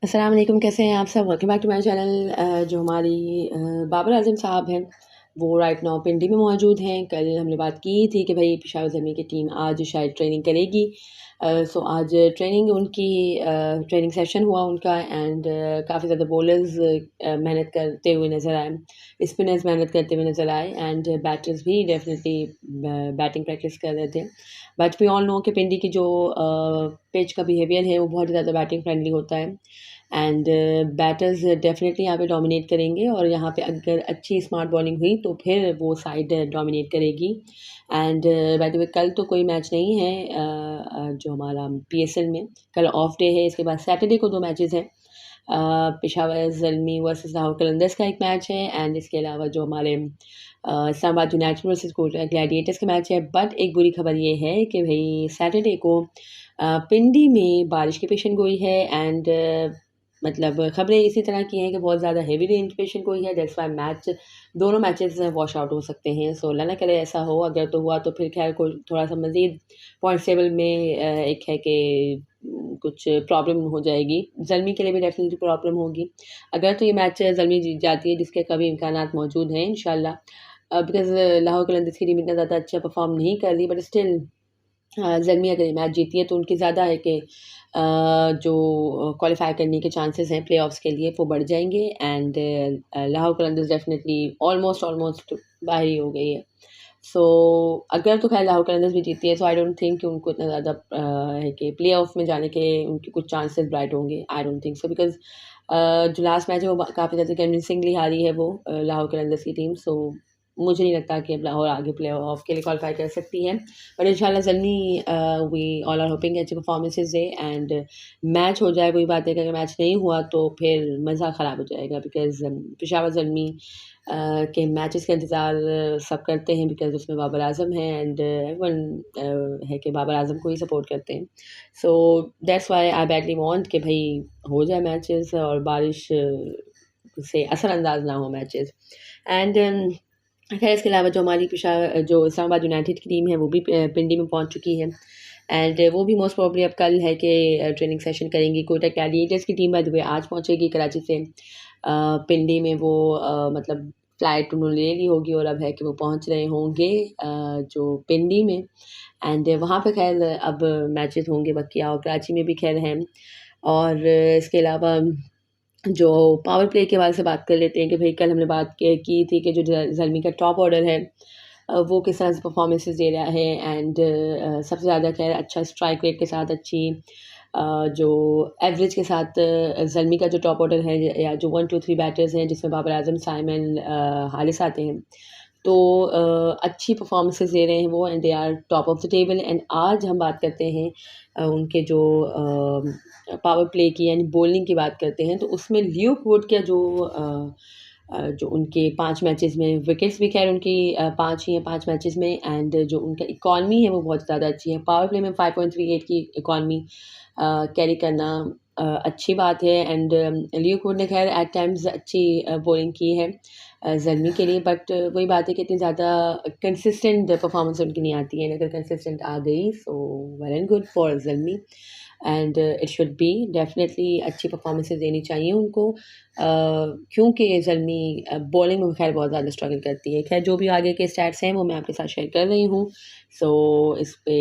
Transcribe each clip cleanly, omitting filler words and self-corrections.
अस्सलाम वालेकुम, कैसे हैं आप सब? Welcome back to my channel. जो हमारी बाबर आज़म साहब हैं, वो राइट नाउ पिंडी में मौजूद हैं। कल हमने बात की थी कि भाई पेशावर ज़मीं की टीम आज शायद ट्रेनिंग करेगी। सो आज ट्रेनिंग उनकी ट्रेनिंग सेशन हुआ उनका एंड काफ़ी ज़्यादा बॉलर्स मेहनत करते हुए नज़र आए, स्पिनर्स मेहनत करते हुए नज़र आए एंड बैटर्स भी डेफिनेटली बैटिंग प्रैक्टिस कर रहे थे। बट वी ऑल नो कि पिंडी की जो पिच का बिहेवियर है वो बहुत ज़्यादा बैटिंग फ्रेंडली होता है एंड बैटर्स डेफिनेटली यहाँ पे डोमिनेट करेंगे और यहाँ पे अगर अच्छी स्मार्ट बॉलिंग हुई तो फिर वो साइड डोमिनेट करेगी। एंड बाय द वे कल तो कोई मैच नहीं है जो हमारा पीएसएल में, कल ऑफ डे है। इसके बाद सैटरडे को 2 मैचेस हैं। पेशावर ज़ल्मी वर्सेस लाहौर कलंदर्स का एक मैच है एंड इसके अलावा जो हमारे Islamabad United versus Quetta Gladiators का मैच है। बट एक बुरी खबर ये है कि भई सैटरडे को पिंडी में बारिश की पेशन गोई है एंड मतलब खबरें इसी तरह की हैं कि बहुत ज़्यादा हेवी रेन की पेशन गोई है। दैट्स व्हाई दोनों मैचेस वॉश आउट हो सकते हैं। सो अल्लाह ना करे ऐसा हो, अगर तो हुआ तो फिर खैर कोई थोड़ा-सा मज़ीद पॉइंट्स टेबल में एक है कि कुछ प्रॉब्लम हो जाएगी। ज़ल्मी के लिए भी डेफ़िनेटली प्रॉब्लम होगी। अगर तो ये मैच ज़ल्मी जीत जाती है, जिसके कभी इम्कानात मौजूद हैं इंशाल्लाह, बिकॉज़ लाहौर कलंदर्स की टीम इतना ज़्यादा अच्छा परफ़ॉर्म नहीं कर रही, बट स्टिल ज़ल्मी अगर ये मैच जीती है तो उनकी ज़्यादा है कि जो क्वालीफ़ाई करने के चांसेस हैं प्लेऑफ्स के लिए वो बढ़ जाएँगे and Lahore Qalandars definitely almost बाहर ही हो गई है। सो अगर तो खैर लाहौर कलंदर्स भी जीती है, सो आई डोंट थिंक कि उनको इतना ज़्यादा है कि प्लेऑफ में जाने के उनके कुछ चांसेस ब्राइट होंगे। I don't think so, because जो लास्ट मैच है वो काफ़ी ज़्यादा कन्विंसिंगली हारी है वो लाहौर कलंदर्स की टीम। सो मुझे नहीं लगता कि अब लाहौर आगे प्ले ऑफ के लिए क्वालीफाई कर सकती है। बट इंशाल्लाह Zalmi we all are hoping अच्छी परफॉर्मेंसेस दे एंड मैच हो जाए। वही बात है कि अगर मैच नहीं हुआ तो फिर मज़ा ख़राब हो जाएगा, बिकॉज़ पेशावर ज़ल्मी के मैचेस का इंतज़ार सब करते हैं, बिकॉज़ उसमें बाबर आज़म हैं एंड एवरीवन है कि बाबर आज़म को ही सपोर्ट करते हैं। So that's why I badly want कि भई हो जाए मैचेस और बारिश से असरअंदाज़ ना हो मैचेस एंड खैर इसके अलावा जो हमारी जो इस्लामाबाद यूनाइटेड की टीम है वो भी पिंडी में पहुंच चुकी है एंड वो भी मोस्ट प्रोबेबली अब कल है कि ट्रेनिंग सेशन करेंगी। कोटा ग्लैडिएटर्स की टीम बाय द वे आज पहुंचेगी कराची से पिंडी में। वो मतलब फ़्लाइट उन्होंने ले ली होगी और अब है कि वो पहुंच रहे होंगे जो पिंडी में एंड वहाँ पे खैर अब मैचेस होंगे बकिया, और कराची में भी खैर हैं। और इसके अलावा जो पावर प्ले के हवाले से बात कर लेते हैं कि भई कल हमने बात की थी कि जो ज़ल्मी का टॉप ऑर्डर है वो किस तरह से परफॉर्मेंसेस दे रहा है एंड सबसे ज़्यादा खैर अच्छा स्ट्राइक रेट के साथ अच्छी जो एवरेज के साथ ज़ल्मी का जो टॉप ऑर्डर है या जो 1 2 3 बैटर्स हैं जिसमें बाबर आज़म, साइमन, हारिस आते हैं, तो अच्छी परफॉर्मेंसेस दे रहे हैं वो and they are top of the table. And आज हम बात करते हैं उनके जो पावर प्ले की यानी बॉलिंग की बात करते हैं, तो उसमें ल्यूक वुड का जो उनके 5 मैचेस में विकेट्स भी खैर उनकी 5 ही हैं 5 मैचेस में एंड जो उनका इकॉनमी है वो बहुत ज़्यादा अच्छी है। पावर प्ले में 5.38 की इकॉनमी कैरी करना अच्छी बात है एंड ल्यूक वुड ने खैर एट टाइम्स अच्छी बॉलिंग की है ज़ल्मी के लिए, बट वही बात है कि इतनी ज़्यादा कंसिस्टेंट परफॉर्मेंस उनकी नहीं आती है। अगर कंसिस्टेंट आ गई so well and good for Zalmi and it should be definitely अच्छी परफॉर्मेंसेस देनी चाहिए उनको क्योंकि ज़ल्मी बॉलिंग में खैर बहुत ज़्यादा स्ट्रगल करती है। खैर जो भी आगे के स्टैट्स हैं वो मैं आपके साथ शेयर कर रही हूँ, सो इस पे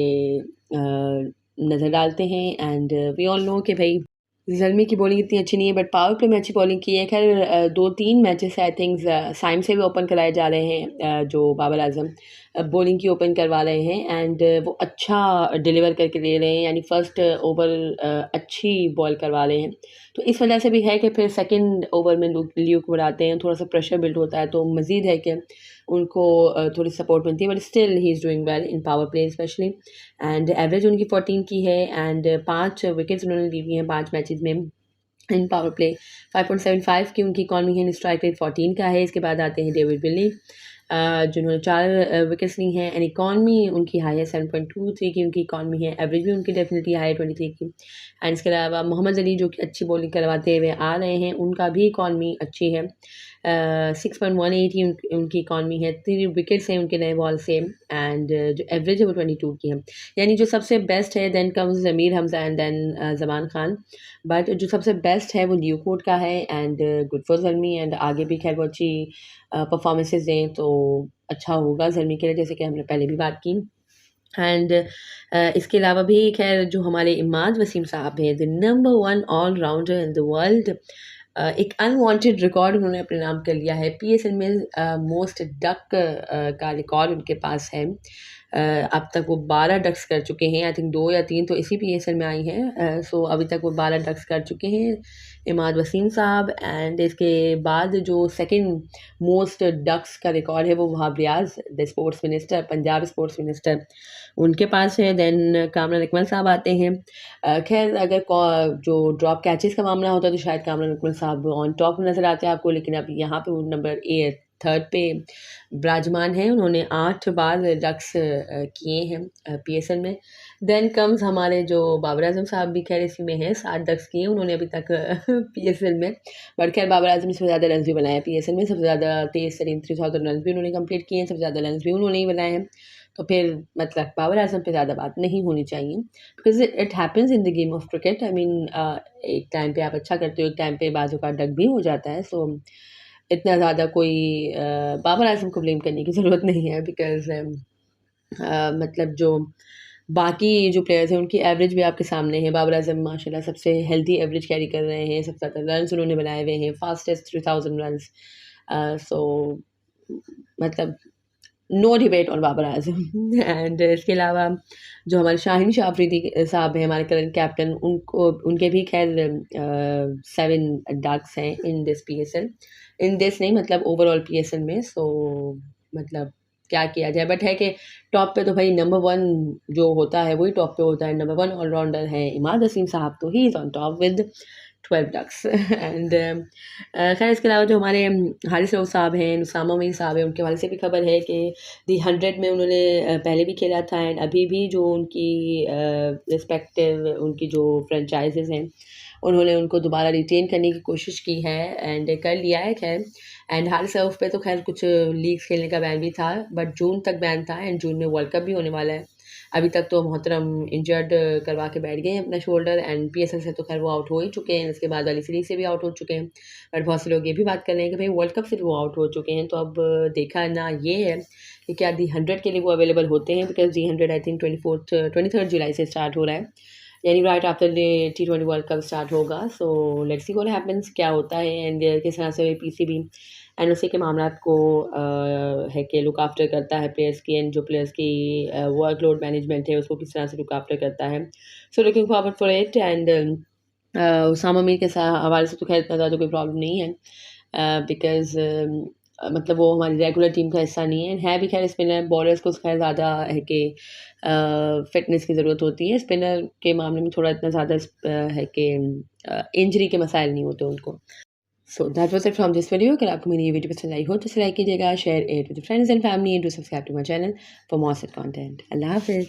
नज़र डालते हैं एंड वी ऑल नो कि भाई ज़ल्मी की बॉलिंग इतनी अच्छी नहीं है, बट पावर प्ले में अच्छी बॉलिंग की है। खैर 2-3 मैचेस आई थिंक साइम से भी ओपन कराए जा रहे हैं, जो बाबर आज़म बॉलिंग की ओपन करवा रहे हैं एंड वो अच्छा डिलीवर करके दे रहे हैं, यानी फर्स्ट ओवर अच्छी बॉल करवा रहे हैं। तो इस वजह से भी है कि फिर सेकंड ओवर में ल्यूक बढ़ाते हैं, थोड़ा सा प्रेशर बिल्ड होता है, तो मज़ीद है कि उनको थोड़ी सपोर्ट मिलती है, but still he is doing well in power play specially and average उनकी 14 की है एंड 5 विकेट्स उन्होंने ली हुई हैं 5 मैचेस में इन पावर प्ले। 5.75 की उनकी इकॉनमी है, स्ट्राइक रेट 14 का है। इसके बाद आते हैं डेविड विली जिन्होंने 4 विकेट्स ली हैं एंड इकॉनमी उनकी हाई है 7.23 की उनकी इकॉनमी है। एवरेज भी उनकी डेफिनेटली हाई है 23 की एंड इसके अलावा मोहम्मद अली जो कि अच्छी बॉलिंग करवाते हुए आ रहे हैं, उनका भी इकॉनमी अच्छी है 6.180 उनकी इकॉनमी है, 3 विकेट्स हैं उनके नए बॉल से, एंड जो एवरेज है वो 22 की है। यानी जो सबसे बेस्ट है, then comes Zameer Hamza and then Zaman Khan, but जो सबसे बेस्ट है वो न्यूपोर्ट का है, and good for Zalmi, and आगे भी खैर वो अच्छी परफॉर्मेंसेज दें तो अच्छा होगा ज़ल्मी के लिए, जैसे कि हमने पहले भी बात की। एंड इसके अलावा भी खैर जो हमारे इमाद वसीम साहब हैं, the number 1 all rounder in the world, एक अनवांटेड रिकॉर्ड उन्होंने अपने नाम कर लिया है। पीएसएल में मोस्ट डक का रिकॉर्ड उनके पास है। अब तक वो 12 डक्स कर चुके हैं, आई थिंक 2 या 3 तो इसी पीएसएल में आई हैं। सो अभी तक वो 12 डक्स कर चुके हैं इमाद वसीम साहब, एंड इसके बाद जो सेकंड मोस्ट डक्स का रिकॉर्ड है वो Wahab Riaz, the sports minister, Punjab sports minister, उनके पास है। देन कामरान इकमल साहब आते हैं। खैर अगर जो ड्रॉप कैचेस का मामला होता तो शायद कामरान इकमल साहब ऑन टॉप नज़र आते हैं आपको, लेकिन अब यहाँ पे वो नंबर 3rd पे विराजमान हैं। उन्होंने 8 बार डक्स किए हैं पीएसएल में। देन कम्स हमारे जो बाबर आजम साहब भी खैर इसी में हैं, 7 डक्स किए उन्होंने अभी तक पीएसएल में। बट खैर बाबर आजम सबसे ज़्यादा रन भी बनाए हैं पीएसएल में, सबसे ज़्यादा तेज़ तरीन 3000 रन भी उन्होंने कंप्लीट किए हैं, सबसे ज़्यादा रन भी उन्होंने ही बनाए हैं। तो फिर मतलब बाबर आजम पे ज़्यादा बात नहीं होनी चाहिए, because it happens in the game of cricket. I mean एक टाइम पे आप अच्छा करते हो, एक टाइम पे बाजू का डक भी हो जाता है। सो इतना ज़्यादा कोई बाबर आजम को ब्लेम करने की ज़रूरत नहीं है, बिकॉज मतलब जो बाकी जो प्लेयर्स हैं उनकी एवरेज भी आपके सामने है। बाबर आजम माशाल्लाह सबसे हेल्दी एवरेज कैरी कर रहे हैं, सबसे ज़्यादा रन्स उन्होंने बनाए हुए हैं, फास्टेस्ट 3000 रन्स। सो मतलब no debate on Babar Azam and इसके अलावा जो हमारे शाहीन शाह अफरीदी साहब हैं, हमारे करंट कैप्टन, उनके भी खैर 7 डक्स हैं in this PSL, in this नहीं मतलब ओवरऑल पीएसएल में। सो मतलब क्या किया जाए, बट है कि टॉप पे तो भाई नंबर 1 जो होता है वही टॉप पे होता है। नंबर 1 ऑलराउंडर है इमाद वसीम साहब, तो he is on top with 12 ducks and खैर इसके अलावा जो हमारे हारिस रऊफ साहब हैं, उसामा मीर साहब हैं, उनके हवाले से भी खबर है कि दी 100 में उन्होंने पहले भी खेला था, एंड अभी भी जो उनकी रिस्पेक्टिव उनकी जो फ्रेंचाइजेज़ हैं उन्होंने उनको दोबारा रिटेन करने की कोशिश की है, एंड कर लिया है खैर। एंड हारिस रऊफ पे तो खैर कुछ लीग्स खेलने का बैन भी था, बट जून तक बैन था, एंड जून में वर्ल्ड कप भी होने वाला है। अभी तक तो मोहतरम इंजर्ड करवा के बैठ गए हैं अपना शोल्डर, एंड पीएसएल से तो खैर वो आउट हो ही चुके हैं, इसके बाद वाली सीरीज से भी आउट हो चुके हैं। बट बहुत से लोग ये भी बात कर रहे हैं कि भाई वर्ल्ड कप से भी वो आउट हो चुके हैं। तो अब देखा ना ये है कि क्या दी 100 के लिए वो अवेलेबल होते हैं, बिकॉज दी 100 आई थिंक 23 जुलाई से स्टार्ट हो रहा है, यानी right after the T20 world cup start होगा। So let's see what happens, क्या होता है, एंड किस तरह से पीसीबी एंड उसी के मामला को है कि लुक आफ्टर करता है प्लेयर्स की, एंड जो प्लेयर्स की वर्कलोड मैनेजमेंट है उसको किस तरह से लुक आफ्टर करता है। So looking forward for it, and Usama Mir के हवाले से तो खैर इतना ज़्यादा कोई प्रॉब्लम नहीं है, बिकॉज मतलब वो हमारी रेगुलर टीम का हिस्सा नहीं है भी खैर स्पिनर। बॉलर्स को खैर ज़्यादा है कि फिटनेस की ज़रूरत होती है, स्पिनर के मामले में थोड़ा इतना ज़्यादा है कि इंजरी के मसाइल नहीं होते उनको। So that was it from this video. अगर आपको मेरी ये वीडियो पसंद आई हो तो इसे लाइक कीजिएगा, share it with friends and family, and do subscribe to my channel for more such content. अल्लाह हाफिज़।